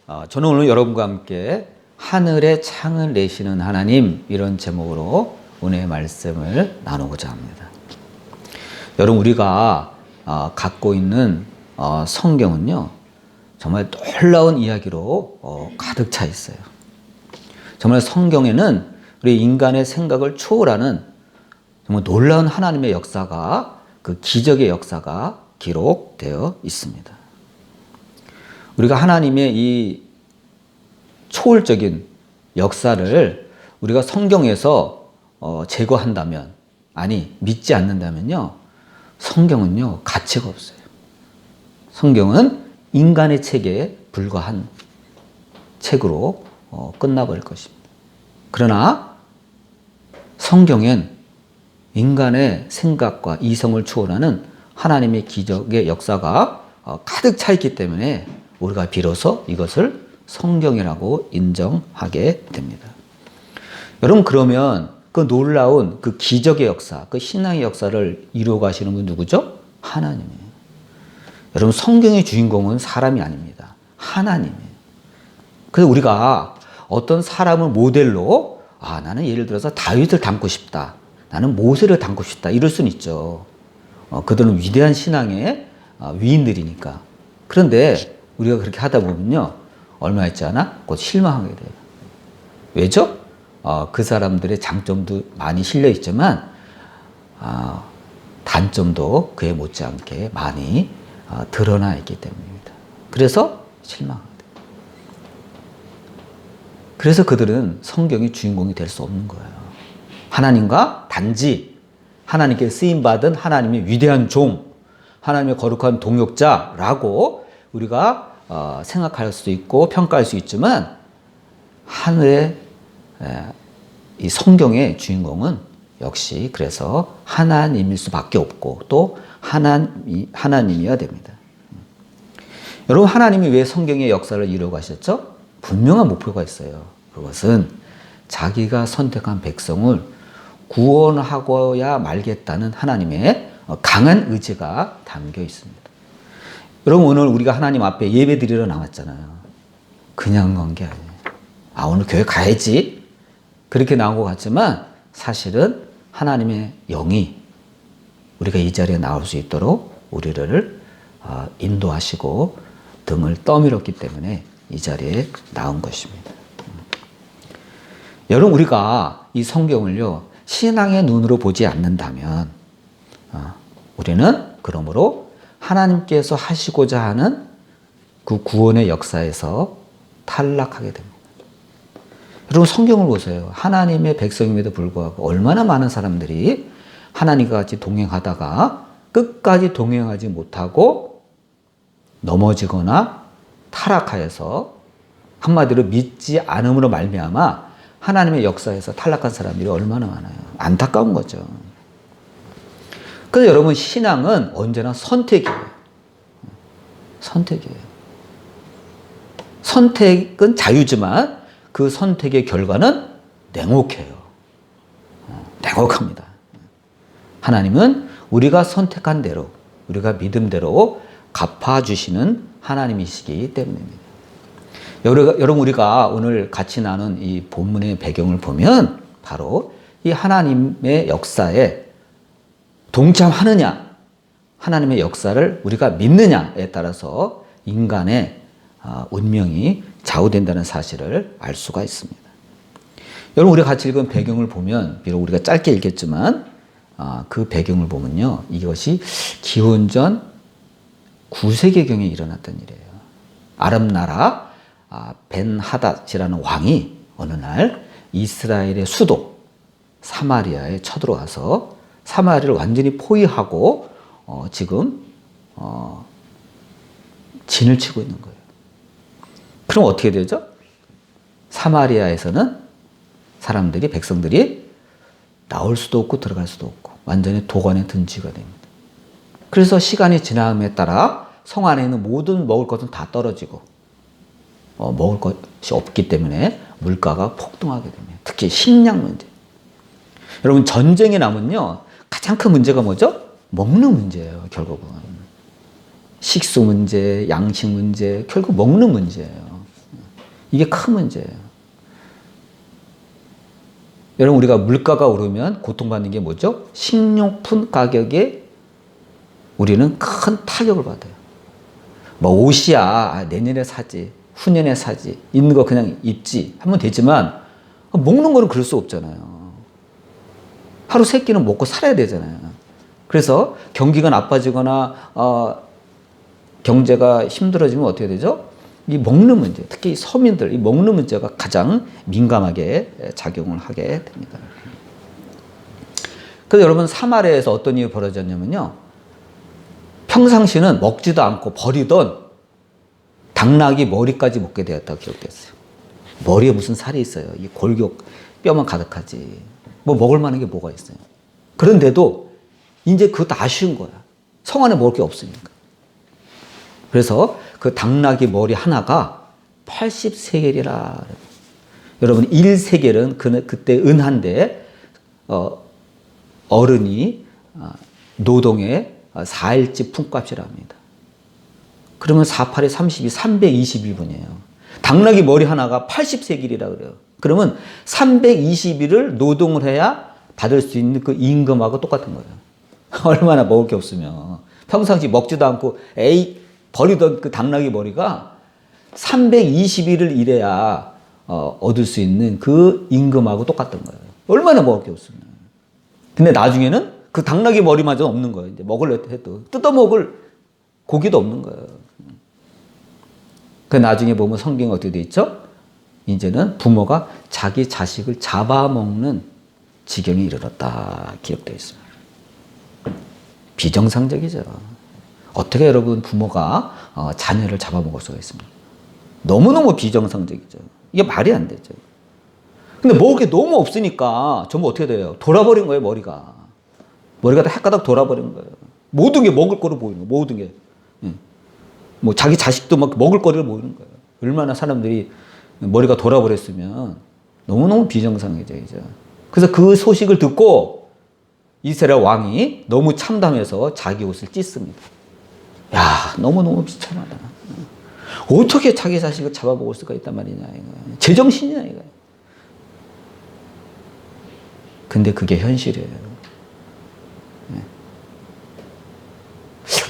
저는 오늘 여러분과 함께 하늘에 창을 내시는 하나님, 이런 제목으로 오늘의 말씀을 나누고자 합니다. 여러분, 우리가 갖고 있는 성경은요, 정말 놀라운 이야기로 가득 차 있어요. 정말 성경에는 우리 인간의 생각을 초월하는 정말 놀라운 하나님의 역사가, 그 기적의 역사가 기록되어 있습니다. 우리가 하나님의 이 초월적인 역사를 우리가 성경에서 제거한다면, 아니 믿지 않는다면요, 성경은요 가치가 없어요. 성경은 인간의 책에 불과한 책으로 끝나버릴 것입니다. 그러나 성경엔 인간의 생각과 이성을 초월하는 하나님의 기적의 역사가 가득 차 있기 때문에 우리가 비로소 이것을 성경이라고 인정하게 됩니다. 여러분, 그러면 그 놀라운 그 기적의 역사, 그 신앙의 역사를 이루어 가시는 분 누구죠? 하나님이에요. 여러분, 성경의 주인공은 사람이 아닙니다. 하나님이에요. 그래서 우리가 어떤 사람을 모델로, 나는 예를 들어서 다윗을 닮고 싶다, 나는 모세를 닮고 싶다, 이럴 수는 있죠. 그들은 위대한 신앙의 위인들이니까. 그런데 우리가 그렇게 하다 보면요, 얼마 있지 않아 곧 실망하게 돼요. 왜죠? 그 사람들의 장점도 많이 실려 있지만 단점도 그에 못지않게 많이 드러나 있기 때문입니다. 그래서 실망하게 돼요. 그래서 그들은 성경의 주인공이 될 수 없는 거예요. 하나님과 단지 하나님께 쓰임받은 하나님의 위대한 종, 하나님의 거룩한 동역자라고 우리가 생각할 수도 있고 평가할 수 있지만, 하늘의 이 성경의 주인공은 역시 그래서 하나님일 수밖에 없고 또 하나님이어야 됩니다. 여러분, 하나님이 왜 성경의 역사를 이루어 가셨죠? 분명한 목표가 있어요. 그것은 자기가 선택한 백성을 구원하고야 말겠다는 하나님의 강한 의지가 담겨 있습니다. 여러분, 오늘 우리가 하나님 앞에 예배 드리러 나왔잖아요. 그냥 간 게 아니에요. 오늘 교회 가야지, 그렇게 나온 것 같지만 사실은 하나님의 영이 우리가 이 자리에 나올 수 있도록 우리를 인도하시고 등을 떠밀었기 때문에 이 자리에 나온 것입니다. 여러분, 우리가 이 성경을요 신앙의 눈으로 보지 않는다면 우리는 그러므로 하나님께서 하시고자 하는 그 구원의 역사에서 탈락하게 됩니다. 여러분, 성경을 보세요. 하나님의 백성임에도 불구하고 얼마나 많은 사람들이 하나님과 같이 동행하다가 끝까지 동행하지 못하고 넘어지거나 타락하여서, 한마디로 믿지 않음으로 말미암아 하나님의 역사에서 탈락한 사람들이 얼마나 많아요. 안타까운 거죠. 그래서 여러분, 신앙은 언제나 선택이에요. 선택이에요. 선택은 자유지만 그 선택의 결과는 냉혹해요. 냉혹합니다. 하나님은 우리가 선택한 대로, 우리가 믿음대로 갚아주시는 하나님이시기 때문입니다. 여러분, 우리가 오늘 같이 나눈 이 본문의 배경을 보면 바로 이 하나님의 역사에 동참하느냐, 하나님의 역사를 우리가 믿느냐에 따라서 인간의 운명이 좌우된다는 사실을 알 수가 있습니다. 여러분, 우리가 같이 읽은 배경을 보면, 비록 우리가 짧게 읽겠지만 그 배경을 보면요, 이것이 기원전 9세기경에 일어났던 일이에요. 아람 나라 벤하닷이라는 왕이 어느 날 이스라엘의 수도 사마리아에 쳐들어와서 사마리아를 완전히 포위하고 지금 진을 치고 있는 거예요. 그럼 어떻게 되죠? 사마리아에서는 사람들이, 백성들이 나올 수도 없고 들어갈 수도 없고 완전히 도관에 든 쥐가 됩니다. 그래서 시간이 지남에 따라 성 안에 있는 모든 먹을 것은 다 떨어지고 먹을 것이 없기 때문에 물가가 폭등하게 됩니다. 특히 식량 문제. 여러분, 전쟁이 나면요 가장 큰 문제가 뭐죠? 먹는 문제예요. 결국은 식수 문제, 양식 문제, 결국 먹는 문제예요. 이게 큰 문제예요. 여러분, 우리가 물가가 오르면 고통받는 게 뭐죠? 식료품 가격에 우리는 큰 타격을 받아요. 뭐 옷이야 내년에 사지, 후년에 사지, 있는 거 그냥 입지 하면 되지만 먹는 거는 그럴 수 없잖아요. 하루 세 끼는 먹고 살아야 되잖아요. 그래서 경기가 나빠지거나 경제가 힘들어지면 어떻게 되죠? 이 먹는 문제, 특히 이 서민들, 이 먹는 문제가 가장 민감하게 작용을 하게 됩니다. 그래서 여러분, 사마리아에서 어떤 일이 벌어졌냐면요. 평상시는 먹지도 않고 버리던 당나귀 머리까지 먹게 되었다고 기록됐어요. 머리에 무슨 살이 있어요. 이 골격, 뼈만 가득하지. 뭐 먹을 만한 게 뭐가 있어요. 그런데도 이제 그것도 아쉬운 거야. 성 안에 먹을 게 없으니까. 그래서 그 당나귀 머리 하나가 80세겔이라. 여러분, 1세겔은 그때 은한데 어른이 노동의 4일치 품값이라 합니다. 그러면 48에 32, 320일분이에요. 당나귀 머리 하나가 80세겔이라 그래요. 그러면 320일을 노동을 해야 받을 수 있는 그 임금하고 똑같은 거예요. 얼마나 먹을 게 없으면. 평상시 먹지도 않고 버리던 그 당나귀 머리가 320일을 일해야 얻을 수 있는 그 임금하고 똑같은 거예요. 얼마나 먹을 게 없으면. 근데 나중에는 그 당나귀 머리마저 없는 거예요. 이제 먹으려 해도 뜯어먹을 고기도 없는 거예요. 그 나중에 보면 성경에 어떻게 돼 있죠? 이제는 부모가 자기 자식을 잡아먹는 지경에 이르렀다 기록되어 있습니다. 비정상적이죠. 어떻게 여러분 부모가 자녀를 잡아먹을 수가 있습니까? 너무너무 비정상적이죠. 이게 말이 안 되죠. 근데 먹을 게 너무 없으니까 전부 어떻게 돼요? 돌아버린 거예요, 머리가. 머리가 다 헷가닥 돌아버린 거예요. 모든 게 먹을 거로 보이는 거예요, 모든 게. 뭐 자기 자식도 막 먹을 거리를 보이는 거예요. 얼마나 사람들이 머리가 돌아버렸으면 너무너무 비정상이죠. 그래서 그 소식을 듣고 이스라엘 왕이 너무 참담해서 자기 옷을 찢습니다. 야, 너무너무 비참하다. 어떻게 자기 자식을 잡아먹을 수가 있단 말이냐, 이거. 제정신이냐, 이거. 근데 그게 현실이에요.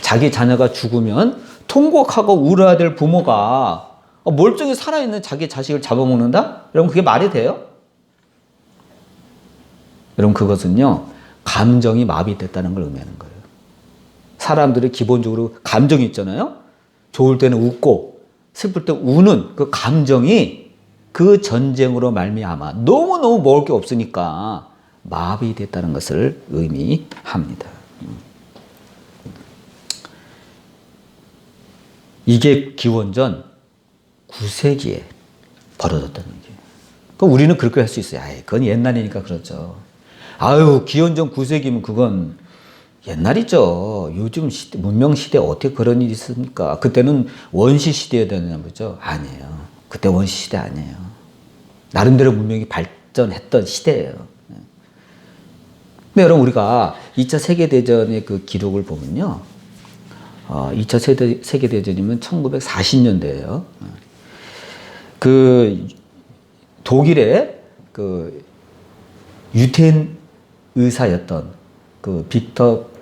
자기 자녀가 죽으면 통곡하고 울어야 될 부모가 멀쩡히 살아있는 자기 자식을 잡아먹는다? 여러분, 그게 말이 돼요? 여러분, 그것은요, 감정이 마비됐다는 걸 의미하는 거예요. 사람들이 기본적으로 감정이 있잖아요? 좋을 때는 웃고, 슬플 때 우는 그 감정이 그 전쟁으로 말미암아 너무너무 먹을 게 없으니까 마비됐다는 것을 의미합니다. 이게 기원전 9세기에 벌어졌다는 얘기예요. 그럼 우리는 그렇게 할 수 있어요. 그건 옛날이니까 그렇죠. 기원전 9세기면 그건 옛날이죠. 요즘 시대, 문명 시대에 어떻게 그런 일이 있습니까? 그때는 원시 시대에 되는 거죠. 아니에요. 그때 원시 시대 아니에요. 나름대로 문명이 발전했던 시대예요. 근데 여러분, 우리가 2차 세계대전의 그 기록을 보면요. 2차 세계대전이면 1940년대예요. 그 독일의 그 유태인 의사였던 그 빅터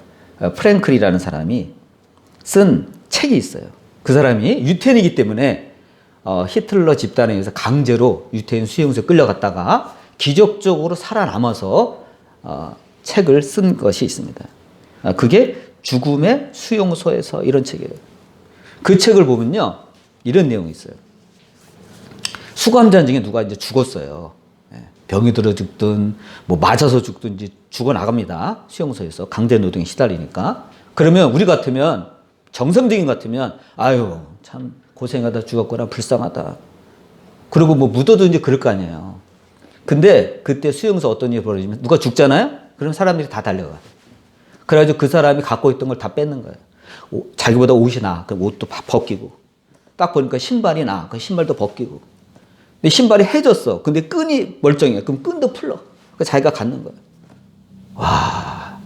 프랭클이라는 사람이 쓴 책이 있어요. 그 사람이 유태인이기 때문에 히틀러 집단에 의해서 강제로 유태인 수용소에 끌려갔다가 기적적으로 살아남아서 책을 쓴 것이 있습니다. 그게 죽음의 수용소에서 이런 책이에요. 그 책을 보면요, 이런 내용이 있어요. 수감자 중에 누가 이제 죽었어요. 병이 들어 죽든 뭐 맞아서 죽든 이제 죽어 나갑니다. 수용소에서 강제 노동에 시달리니까. 그러면 우리 같으면, 정상적인 같으면 참 고생하다 죽었거나 불쌍하다. 그리고 뭐 묻어두든지 그럴 거 아니에요. 근데 그때 수용소 어떤 일이 벌어지면 누가 죽잖아요? 그럼 사람들이 다 달려가. 그래가지고 그 사람이 갖고 있던 걸 다 뺏는 거예요. 자기보다 옷이 나. 그럼 옷도 벗기고. 딱 보니까 신발이 나. 그 신발도 벗기고. 근데 신발이 해졌어. 근데 끈이 멀쩡해. 그럼 끈도 풀러. 그러니까 자기가 갖는 거예요. 와.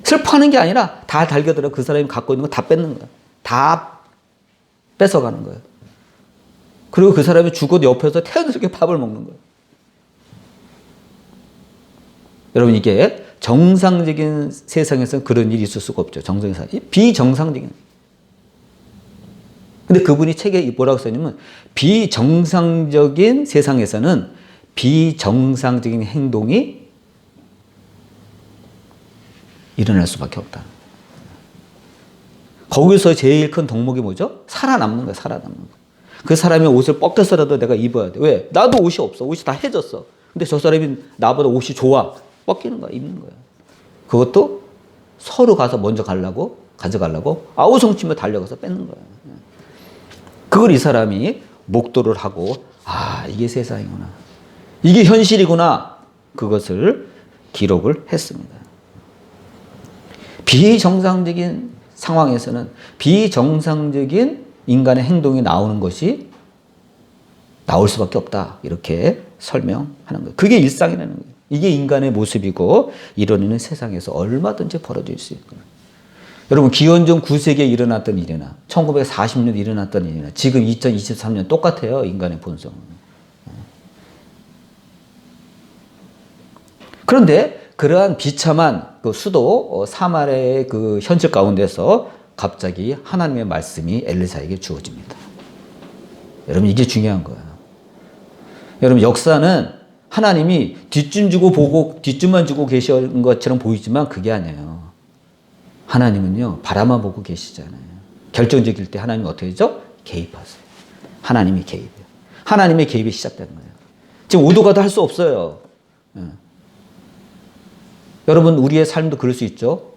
슬퍼하는 게 아니라 다 달겨들어. 그 사람이 갖고 있는 거 다 뺏는 거예요. 다 뺏어가는 거예요. 그리고 그 사람이 죽어도 옆에서 태연스럽게 밥을 먹는 거예요. 여러분, 이게 정상적인 세상에서는 그런 일이 있을 수가 없죠. 정상적인 세상. 비정상적인. 근데 그분이 책에 뭐라고 써냐면, 비정상적인 세상에서는 비정상적인 행동이 일어날 수밖에 없다. 거기서 제일 큰 덕목이 뭐죠? 살아남는 거야, 살아남는 거. 그 사람의 옷을 벗겨서라도 내가 입어야 돼. 왜? 나도 옷이 없어. 옷이 다 해졌어. 근데 저 사람이 나보다 옷이 좋아. 벗기는 거야, 입는 거야. 그것도 서로 가서 먼저 가져가려고 아우성치며 달려가서 뺏는 거야. 그걸 이 사람이 목도를 하고, 아, 이게 세상이구나. 이게 현실이구나. 그것을 기록을 했습니다. 비정상적인 상황에서는 비정상적인 인간의 행동이 나오는 것이 나올 수밖에 없다. 이렇게 설명하는 거예요. 그게 일상이라는 거예요. 이게 인간의 모습이고 이런 세상에서 얼마든지 벌어질 수 있는 거예요. 여러분, 기원전 9세기에 일어났던 일이나 1940년에 일어났던 일이나 지금 2023년 똑같아요. 인간의 본성은. 그런데 그러한 비참한 그 수도 사마리아의 그 현실 가운데서 갑자기 하나님의 말씀이 엘리사에게 주어집니다. 여러분, 이게 중요한 거예요. 여러분, 역사는 하나님이 뒷줄 주고 보고 뒷줄만 주고 계신 것처럼 보이지만 그게 아니에요. 하나님은요, 바라만 보고 계시잖아요. 결정적일 때 하나님이 어떻게 하죠? 개입하세요. 하나님이 개입해요. 하나님의 개입이 시작된 거예요. 지금 오도가도 할 수 없어요. 여러분, 우리의 삶도 그럴 수 있죠?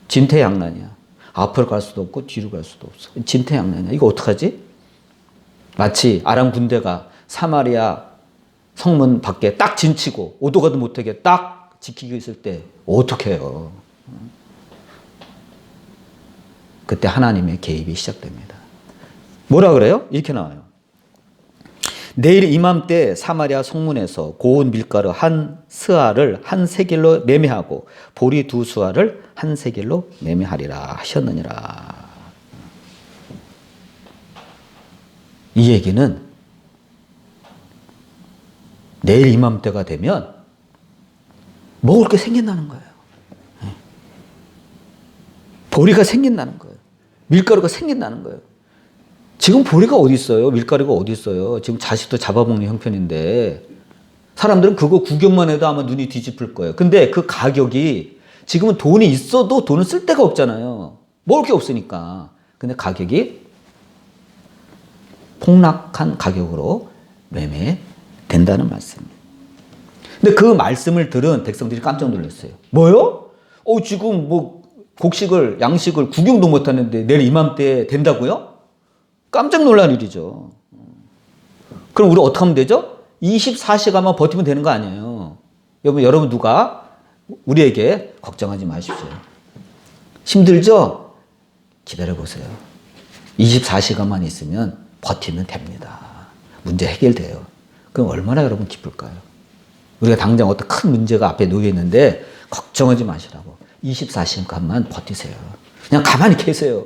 진퇴양난이야. 앞으로 갈 수도 없고 뒤로 갈 수도 없어. 진퇴양난이야. 이거 어떡하지? 마치 아람 군대가 사마리아 성문 밖에 딱 진치고 오도가도 못하게 딱 지키고 있을 때 어떻게 해요? 그때 하나님의 개입이 시작됩니다. 뭐라 그래요? 이렇게 나와요. 내일 이맘때 사마리아 성문에서 고운 밀가루 한 스아를 한 세겔로 매매하고 보리 두 수아를 한 세겔로 매매하리라 하셨느니라. 이 얘기는 내일 이맘때가 되면 먹을 게 생긴다는 거예요. 보리가 생긴다는 거예요. 밀가루가 생긴다는 거예요. 지금 보리가 어디 있어요? 밀가루가 어디 있어요? 지금 자식도 잡아먹는 형편인데 사람들은 그거 구경만 해도 아마 눈이 뒤집힐 거예요. 근데 그 가격이 지금은 돈이 있어도 돈을 쓸 데가 없잖아요. 먹을 게 없으니까. 근데 가격이 폭락한 가격으로 매매된다는 말씀입니다. 근데 그 말씀을 들은 백성들이 깜짝 놀랐어요. 뭐요? 지금 뭐 곡식을 양식을 구경도 못 하는데 내일 이맘때 된다고요? 깜짝 놀란 일이죠. 그럼 우리 어떻게 하면 되죠? 24시간만 버티면 되는 거 아니에요. 여러분 누가 우리에게 걱정하지 마십시오. 힘들죠? 기다려보세요. 24시간만 있으면 버티면 됩니다. 문제 해결돼요. 그럼 얼마나 여러분 기쁠까요? 우리가 당장 어떤 큰 문제가 앞에 놓여 있는데 걱정하지 마시라고. 24시간만 버티세요. 그냥 가만히 계세요.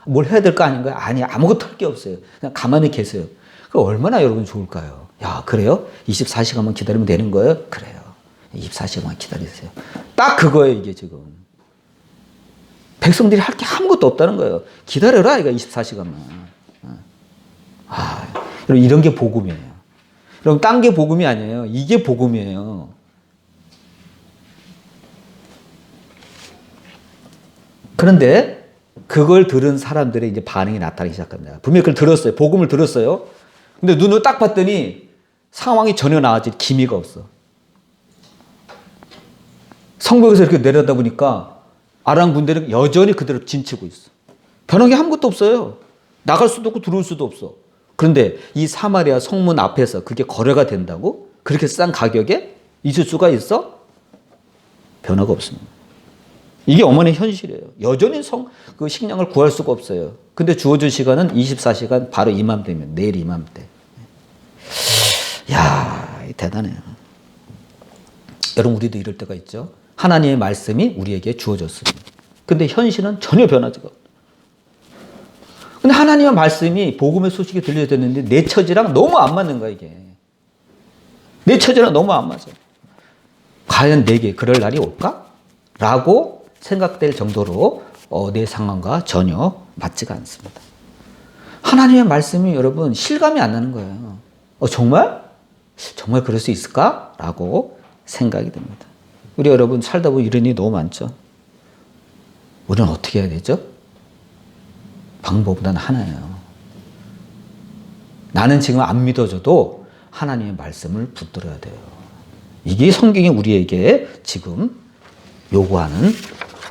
뭘 해야 될 거 아닌가요? 아니, 아무것도 할 게 없어요. 그냥 가만히 계세요. 그 얼마나 여러분 좋을까요? 야, 그래요? 24시간만 기다리면 되는 거예요? 그래요. 24시간만 기다리세요. 딱 그거예요, 이게 지금. 백성들이 할 게 아무것도 없다는 거예요. 기다려라, 이거 24시간만. 여러분, 이런 게 복음이에요. 여러분, 딴 게 복음이 아니에요. 이게 복음이에요. 그런데 그걸 들은 사람들의 이제 반응이 나타나기 시작합니다. 분명히 그걸 들었어요. 복음을 들었어요. 근데 눈을 딱 봤더니 상황이 전혀 나아질 기미가 없어. 성벽에서 이렇게 내려다보니까 아람 군대는 여전히 그대로 진치고 있어. 변한 게 아무것도 없어요. 나갈 수도 없고 들어올 수도 없어. 그런데 이 사마리아 성문 앞에서 그게 거래가 된다고? 그렇게 싼 가격에 있을 수가 있어? 변화가 없습니다. 이게 어머니의 현실이에요. 여전히 그 식량을 구할 수가 없어요. 근데 주어진 시간은 24시간 바로 이맘때면 내일 이맘때. 야, 대단해요. 여러분, 우리도 이럴 때가 있죠. 하나님의 말씀이 우리에게 주어졌습니다. 근데 현실은 전혀 변하지가 않아요. 근데 하나님의 말씀이 복음의 소식이 들려졌는데 내 처지랑 너무 안 맞는 거야, 이게. 내 처지랑 너무 안 맞아. 과연 내게 그럴 날이 올까? 라고 생각될 정도로 내 상황과 전혀 맞지가 않습니다. 하나님의 말씀이 여러분 실감이 안 나는 거예요. 정말? 정말 그럴 수 있을까? 라고 생각이 듭니다. 우리 여러분 살다 보면 이런 일이 너무 많죠. 우리는 어떻게 해야 되죠? 방법은 하나예요. 나는 지금 안 믿어져도 하나님의 말씀을 붙들어야 돼요. 이게 성경이 우리에게 지금 요구하는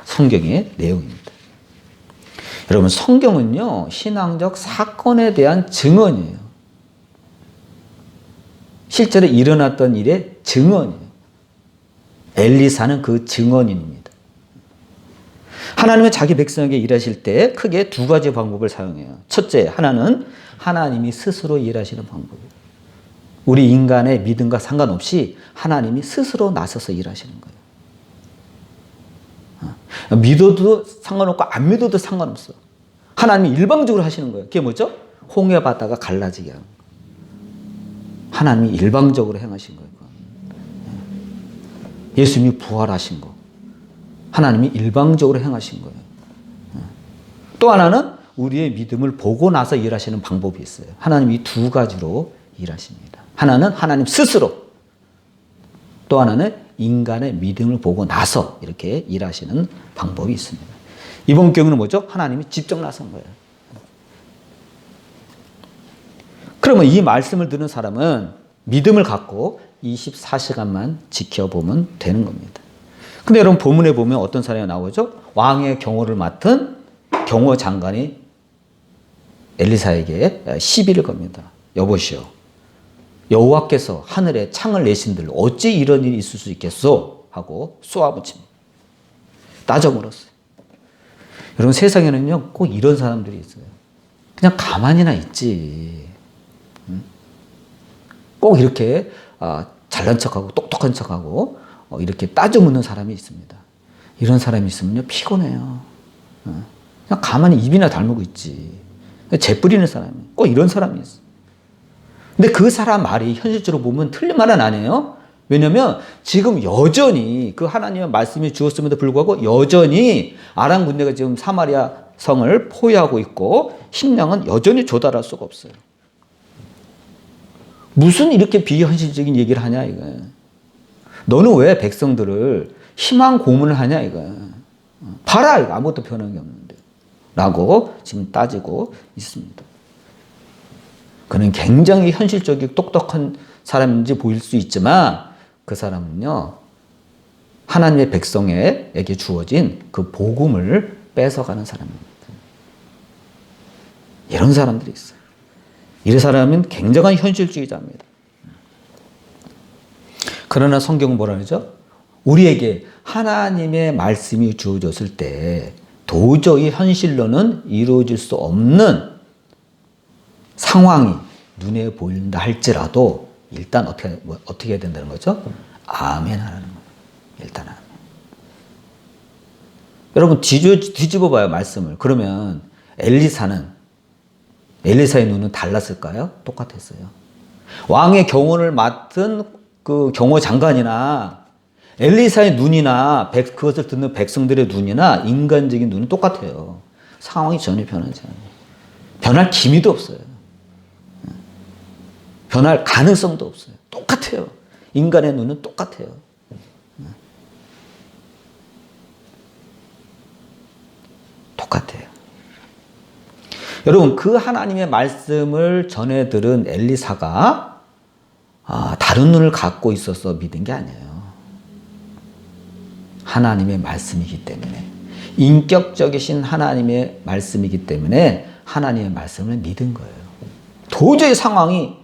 성경의 내용입니다. 여러분, 성경은요, 신앙적 사건에 대한 증언이에요. 실제로 일어났던 일의 증언이에요. 엘리사는 그 증언인입니다. 하나님은 자기 백성에게 일하실 때 크게 두 가지 방법을 사용해요. 첫째, 하나는 하나님이 스스로 일하시는 방법이에요. 우리 인간의 믿음과 상관없이 하나님이 스스로 나서서 일하시는 거예요. 믿어도 상관없고 안 믿어도 상관없어. 하나님이 일방적으로 하시는 거예요. 그게 뭐죠? 홍해 바다가 갈라지게 하는 거예요. 하나님이 일방적으로 행하신 거예요. 예수님이 부활하신 거. 하나님이 일방적으로 행하신 거예요. 또 하나는 우리의 믿음을 보고 나서 일하시는 방법이 있어요. 하나님이 두 가지로 일하십니다. 하나는 하나님 스스로, 또 하나는 인간의 믿음을 보고 나서 이렇게 일하시는 방법이 있습니다. 이번 경우는 뭐죠? 하나님이 직접 나선 거예요. 그러면 이 말씀을 듣는 사람은 믿음을 갖고 24시간만 지켜보면 되는 겁니다. 근데 여러분 본문에 보면 어떤 사람이 나오죠? 왕의 경호를 맡은 경호 장관이 엘리사에게 시비를 겁니다. 여보시오, 여호와께서 하늘에 창을 내신들 어찌 이런 일이 있을 수 있겠소? 하고 쏘아붙입니다. 따져 물었어요. 여러분 세상에는요 꼭 이런 사람들이 있어요. 그냥 가만히나 있지. 꼭 이렇게 잘난 척하고 똑똑한 척하고 이렇게 따져 묻는 사람이 있습니다. 이런 사람이 있으면요 피곤해요. 그냥 가만히 입이나 다물고 있지. 재뿌리는 사람이 꼭 이런 사람이 있어요. 근데 그 사람 말이 현실적으로 보면 틀린 말은 아니에요. 왜냐하면 지금 여전히 그 하나님의 말씀이 주었음에도 불구하고 여전히 아람 군대가 지금 사마리아 성을 포위하고 있고 식량은 여전히 조달할 수가 없어요. 무슨 이렇게 비현실적인 얘기를 하냐 이거예요. 너는 왜 백성들을 희망 고문을 하냐 이거예요. 봐라 이거 아무것도 변한 게 없는데 라고 지금 따지고 있습니다. 그는 굉장히 현실적이고 똑똑한 사람인지 보일 수 있지만 그 사람은요 하나님의 백성에게 주어진 그 복음을 뺏어가는 사람입니다. 이런 사람들이 있어요. 이 사람은 굉장한 현실주의자입니다. 그러나 성경은 뭐라 그러죠? 우리에게 하나님의 말씀이 주어졌을 때 도저히 현실로는 이루어질 수 없는 상황이 눈에 보인다 할지라도 일단 어떻게 해야 된다는 거죠? 아멘 하라는 거예요. 일단 아멘. 여러분 뒤집어 봐요 말씀을. 그러면 엘리사의 눈은 달랐을까요? 똑같았어요. 왕의 경호를 맡은 그 경호 장관이나 엘리사의 눈이나 그것을 듣는 백성들의 눈이나 인간적인 눈은 똑같아요. 상황이 전혀 변하지 않아요. 변할 기미도 없어요. 변할 가능성도 없어요. 똑같아요. 인간의 눈은 똑같아요. 똑같아요. 여러분 그 하나님의 말씀을 전해 들은 엘리사가 다른 눈을 갖고 있어서 믿은 게 아니에요. 하나님의 말씀이기 때문에 인격적이신 하나님의 말씀이기 때문에 하나님의 말씀을 믿은 거예요. 도저히 상황이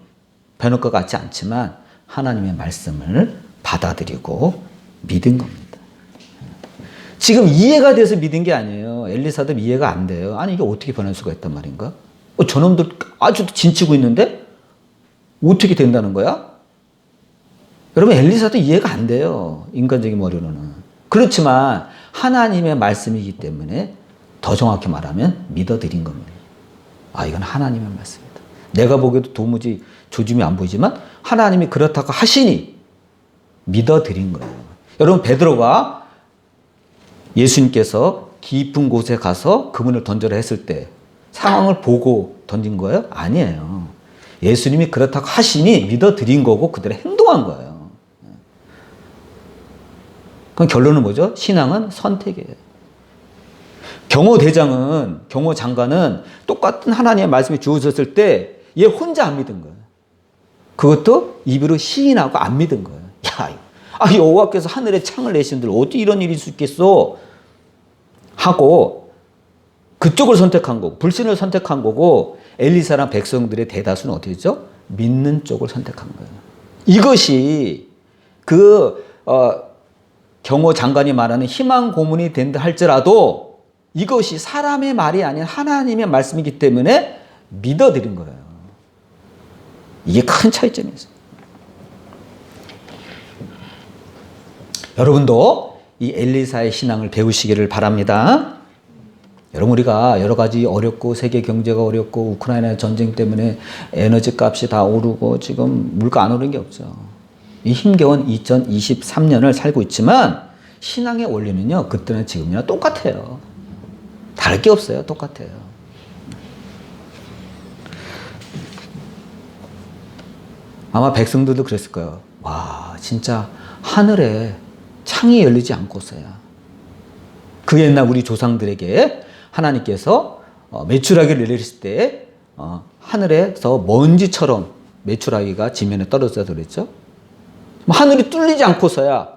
변할 것 같지 않지만 하나님의 말씀을 받아들이고 믿은 겁니다. 지금 이해가 돼서 믿은 게 아니에요. 엘리사도 이해가 안 돼요. 아니 이게 어떻게 변할 수가 있단 말인가? 저놈들 아주 진치고 있는데 어떻게 된다는 거야? 여러분 엘리사도 이해가 안 돼요. 인간적인 머리로는. 그렇지만 하나님의 말씀이기 때문에 더 정확히 말하면 믿어드린 겁니다. 아, 이건 하나님의 말씀이다. 내가 보기에도 도무지 조짐이 안 보이지만 하나님이 그렇다고 하시니 믿어드린 거예요. 여러분, 베드로가 예수님께서 깊은 곳에 가서 그분을 던져라 했을 때 상황을 보고 던진 거예요? 아니에요. 예수님이 그렇다고 하시니 믿어드린 거고 그대로 행동한 거예요. 그럼 결론은 뭐죠? 신앙은 선택이에요. 경호 장관은 똑같은 하나님의 말씀이 주어졌을 때 얘 혼자 안 믿은 거예요. 그것도 입으로 시인하고 안 믿은 거예요. 야, 여호와께서 하늘에 창을 내신들 어디 이런 일이 있을 수 있겠어? 하고 그쪽을 선택한 거고 불신을 선택한 거고 엘리사랑 백성들의 대다수는 어떻게 했죠? 믿는 쪽을 선택한 거예요. 이것이 경호 장관이 말하는 희망 고문이 된다 할지라도 이것이 사람의 말이 아닌 하나님의 말씀이기 때문에 믿어드린 거예요. 이게 큰 차이점이 있어요. 여러분도 이 엘리사의 신앙을 배우시기를 바랍니다. 여러분, 우리가 여러 가지 어렵고 세계 경제가 어렵고 우크라이나 전쟁 때문에 에너지 값이 다 오르고 지금 물가 안 오르는 게 없죠. 이 힘겨운 2023년을 살고 있지만 신앙의 원리는요, 그때는 지금이나 똑같아요. 다를 게 없어요. 똑같아요. 아마 백성들도 그랬을 거예요. 와, 진짜 하늘에 창이 열리지 않고서야. 그 옛날 우리 조상들에게 하나님께서 메추라기를 내리실 때 하늘에서 먼지처럼 메추라기가 지면에 떨어져서 그랬죠. 하늘이 뚫리지 않고서야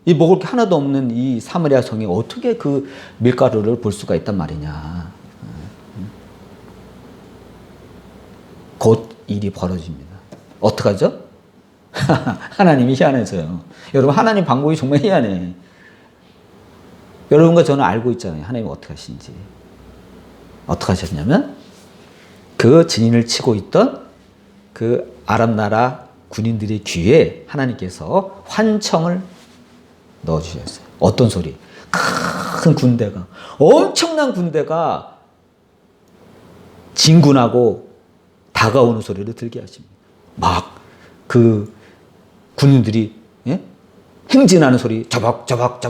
이 먹을 게 하나도 없는 이 사마리아 성에 어떻게 그 밀가루를 볼 수가 있단 말이냐. 곧 일이 벌어집니다. 어떡하죠? 하나님이 희한해서요. 여러분, 하나님 방법이 정말 희한해. 여러분과 저는 알고 있잖아요. 하나님 어떻게 하신지. 어떻게 하셨냐면 그 진인을 치고 있던 그 아람 나라 군인들의 귀에 하나님께서 환청을 넣어주셨어요. 어떤 소리? 큰 군대가, 엄청난 군대가 진군하고 다가오는 소리를 들게 하십니다. 막 그 군인들이 행진하는 소리, 저벅저벅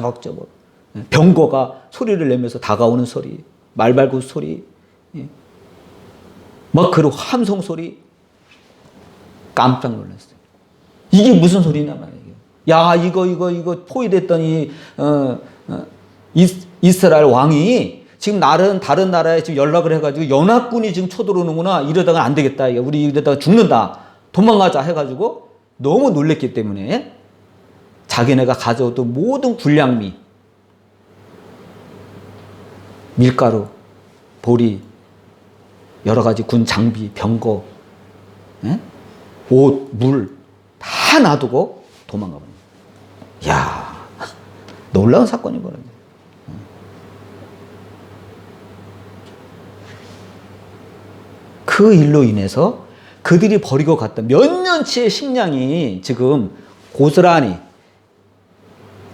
병거가 소리를 내면서 다가오는 소리, 말발굽 소리, 막 그런 함성 소리. 깜짝 놀랐어요. 이게 무슨 소리냐 말이에요. 야, 이거 포위됐더니 이스라엘 왕이 지금 다른 나라에 지금 연락을 해가지고 연합군이 지금 쳐들어오는구나. 이러다가 안 되겠다. 우리 이러다가 죽는다. 도망가자 해가지고 너무 놀랬기 때문에 자기네가 가져오던 모든 군량미, 밀가루, 보리, 여러 가지 군 장비, 병거, 옷, 물 다 놔두고 도망가 버립니다. 이야, 놀라운 사건이 벌어져요. 그 일로 인해서 그들이 버리고 갔던 몇 년치의 식량이 지금 고스란히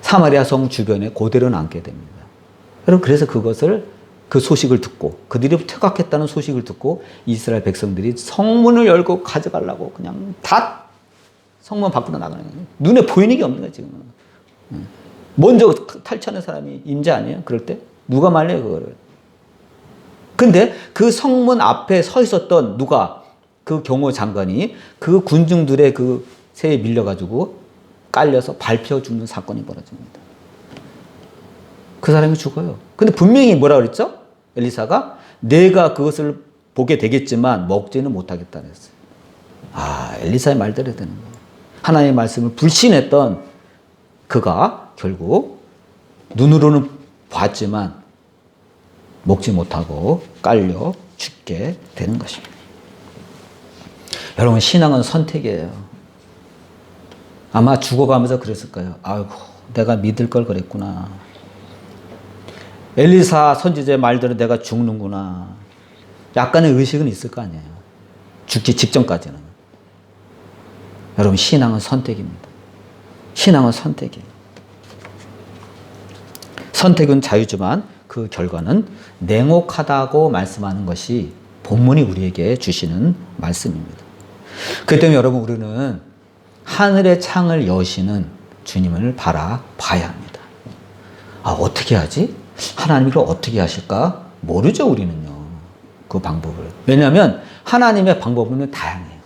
사마리아 성 주변에 그대로 남게 됩니다. 여러분, 그래서 그 소식을 듣고 그들이 퇴각했다는 소식을 듣고 이스라엘 백성들이 성문을 열고 가져가려고 그냥 다 성문 밖으로 나가는 거예요. 눈에 보이는 게 없는 거예요, 지금. 먼저 탈취하는 사람이 임자 아니에요? 그럴 때? 누가 말려요, 그거를? 근데 그 성문 앞에 서 있었던 그 경호 장관이 그 군중들의 그 새에 밀려가지고 깔려서 밟혀 죽는 사건이 벌어집니다. 그 사람이 죽어요. 근데 분명히 뭐라 그랬죠? 엘리사가 내가 그것을 보게 되겠지만 먹지는 못하겠다 그랬어요. 아, 엘리사의 말대로 되는 거예요. 하나님의 말씀을 불신했던 그가 결국 눈으로는 봤지만 먹지 못하고 깔려 죽게 되는 것입니다. 여러분, 신앙은 선택이에요. 아마 죽어가면서 그랬을 거예요. 아이고, 내가 믿을 걸 그랬구나. 엘리사 선지자의 말대로 내가 죽는구나. 약간의 의식은 있을 거 아니에요. 죽기 직전까지는. 여러분, 신앙은 선택입니다. 신앙은 선택이에요. 선택은 자유지만 그 결과는 냉혹하다고 말씀하는 것이 본문이 우리에게 주시는 말씀입니다. 그렇기 때문에 여러분, 우리는 하늘의 창을 여시는 주님을 바라봐야 합니다. 어떻게 하지? 하나님이 그걸 어떻게 하실까? 모르죠, 우리는요. 그 방법을. 왜냐하면 하나님의 방법은 다양해요.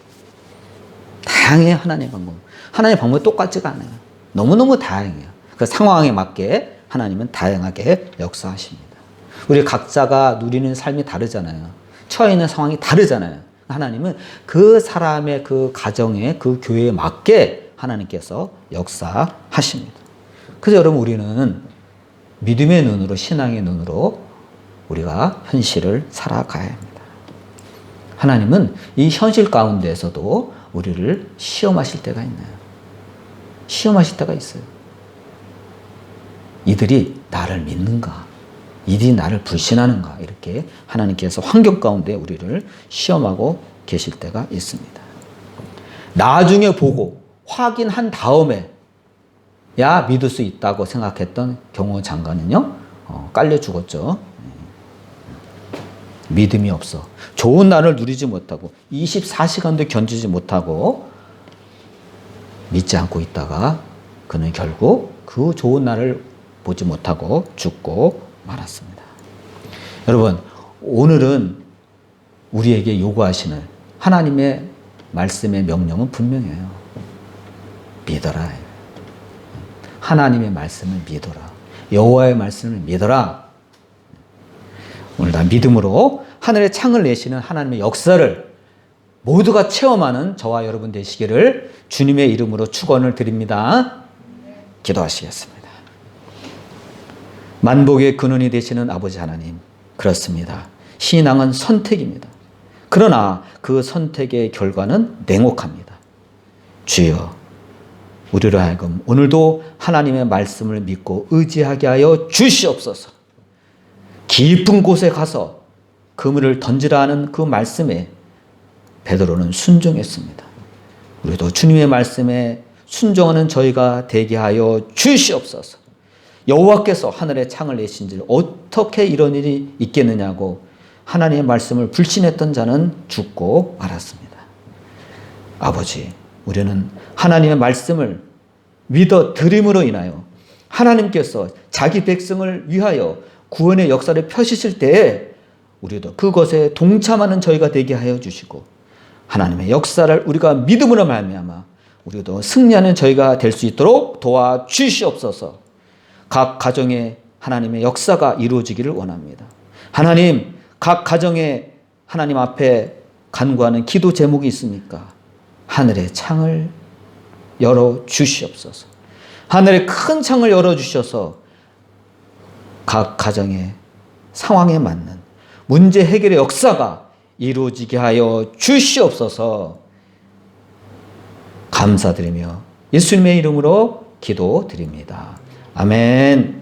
다양해요, 하나님의 방법. 하나님의 방법이 똑같지가 않아요. 너무너무 다양해요. 그 상황에 맞게 하나님은 다양하게 역사하십니다. 우리 각자가 누리는 삶이 다르잖아요. 처해 있는 상황이 다르잖아요. 하나님은 그 사람의 그 가정에, 그 교회에 맞게 하나님께서 역사하십니다. 그래서 여러분, 우리는 믿음의 눈으로, 신앙의 눈으로 우리가 현실을 살아가야 합니다. 하나님은 이 현실 가운데에서도 우리를 시험하실 때가 있나요? 시험하실 때가 있어요. 이들이 나를 믿는가? 이들이 나를 불신하는가? 이렇게 하나님께서 환경 가운데 우리를 시험하고 계실 때가 있습니다. 나중에 보고 확인한 다음에 야, 믿을 수 있다고 생각했던 경호 장관은요, 깔려 죽었죠. 믿음이 없어. 좋은 날을 누리지 못하고 24시간도 견디지 못하고 믿지 않고 있다가 그는 결국 그 좋은 날을 보지 못하고 죽고 말았습니다. 여러분, 오늘은 우리에게 요구하시는 하나님의 말씀의 명령은 분명해요. 믿어라. 하나님의 말씀을 믿어라. 여호와의 말씀을 믿어라. 오늘 다 믿음으로 하늘의 창을 내시는 하나님의 역사를 모두가 체험하는 저와 여러분 되시기를 주님의 이름으로 축원을 드립니다. 기도하시겠습니다. 만복의 근원이 되시는 아버지 하나님, 그렇습니다. 신앙은 선택입니다. 그러나 그 선택의 결과는 냉혹합니다. 주여, 우리로 하여금 오늘도 하나님의 말씀을 믿고 의지하게 하여 주시옵소서. 깊은 곳에 가서 그물을 던지라 하는 그 말씀에 베드로는 순종했습니다. 우리도 주님의 말씀에 순종하는 저희가 되게 하여 주시옵소서. 여호와께서 하늘에 창을 내신지 어떻게 이런 일이 있겠느냐고 하나님의 말씀을 불신했던 자는 죽고 말았습니다. 아버지, 우리는 하나님의 말씀을 믿어 드림으로 인하여 하나님께서 자기 백성을 위하여 구원의 역사를 펴시실 때에 우리도 그것에 동참하는 저희가 되게 하여 주시고 하나님의 역사를 우리가 믿음으로 말미암아 우리도 승리하는 저희가 될 수 있도록 도와주시옵소서. 각 가정에 하나님의 역사가 이루어지기를 원합니다. 하나님, 각 가정에 하나님 앞에 간구하는 기도 제목이 있습니까? 하늘의 창을 열어주시옵소서. 하늘의 큰 창을 열어주셔서 각 가정의 상황에 맞는 문제 해결의 역사가 이루어지게 하여 주시옵소서. 감사드리며 예수님의 이름으로 기도드립니다. 아멘.